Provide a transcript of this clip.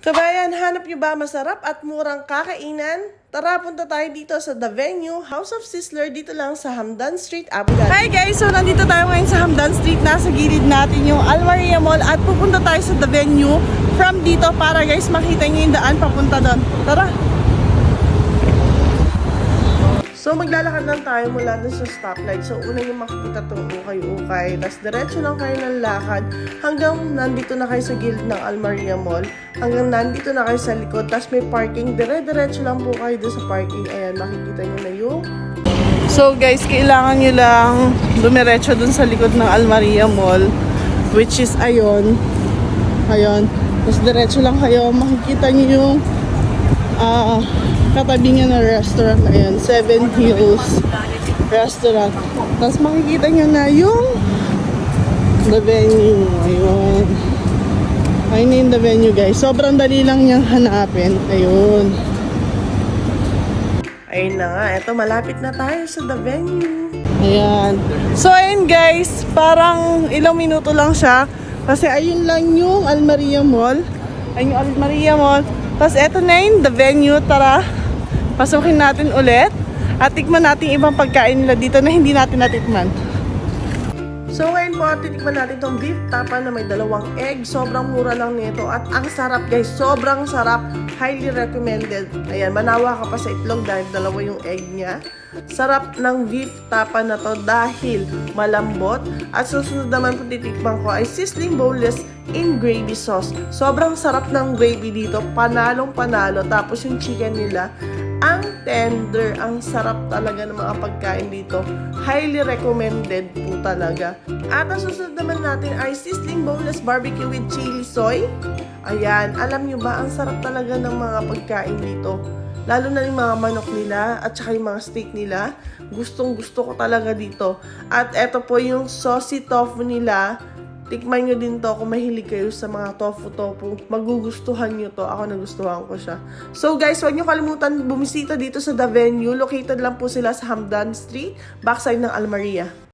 Kabayan, hanap nyo ba masarap at murang kakainan? Tara, punta tayo dito sa The Venue, House of Sizzler, dito lang sa Hamdan Street, Abu Dhabi. Hi guys! So, nandito tayo ngayon sa Hamdan Street. Nasa gilid natin yung Al Maria Mall at pupunta tayo sa The Venue from dito para guys makita nyo yung daan papunta doon. Tara! So, maglalakad lang tayo mula dun sa stoplight. So, una yung makikita itong ukay-ukay. Tapos, diretso lang kayo ng lakad hanggang nandito na kayo sa gilid ng Al Maria Mall. Hanggang nandito na kayo sa likod. Tapos, may parking. Dire-diretso lang po kayo dun sa parking. Ayan, makikita nyo na yung... So, guys, kailangan nyo lang dumiretso dun sa likod ng Al Maria Mall. Which is, ayun. Ayun. Tapos, diretso lang kayo. Makikita nyo yung... katabi niya na restaurant na yan, Seven Hills Restaurant. Tapos makikita niyo na yung The Venue. Ayun. Ayun yung The Venue guys. Sobrang dali lang niyang hanapin. Ayun. Ayun na nga. Eto, malapit na tayo sa The Venue. Ayan. So ayun guys, parang ilang minuto lang siya. Kasi ayun lang yung Al Maria Mall. Ayun yung Al Maria Mall. Tapos eto na yung The Venue. Tara. Pasukin natin ulit at tikman natin ibang pagkain nila dito na hindi natin natikman. So ngayon po, titikman natin itong beef tapa na may 2 egg. Sobrang mura lang nito at ang sarap guys. Sobrang sarap. Highly recommended. Ayan, manawa ka pa sa itlog dahil 2 yung egg niya. Sarap ng beef tapa na to dahil malambot. At susunod naman po titikman ko ay sizzling boneless in gravy sauce. Sobrang sarap ng gravy dito. Panalong panalo. Tapos yung chicken nila, ang tender, ang sarap talaga ng mga pagkain dito. Highly recommended po talaga. At ang susunod naman natin ay sizzling boneless barbecue with chili soy. Ayan, alam nyo ba, ang sarap talaga ng mga pagkain dito. Lalo na yung mga manok nila at saka yung mga steak nila. Gustong gusto ko talaga dito. At eto po yung saucy tofu nila. Tikman nyo din to kung mahilig kayo sa mga tofu-tofu. Magugustuhan nyo to. Ako nagustuhan ko siya. So guys, huwag nyo kalimutan bumisita dito sa The Venue. Located lang po sila sa Hamdan Street, backside ng Al Maria.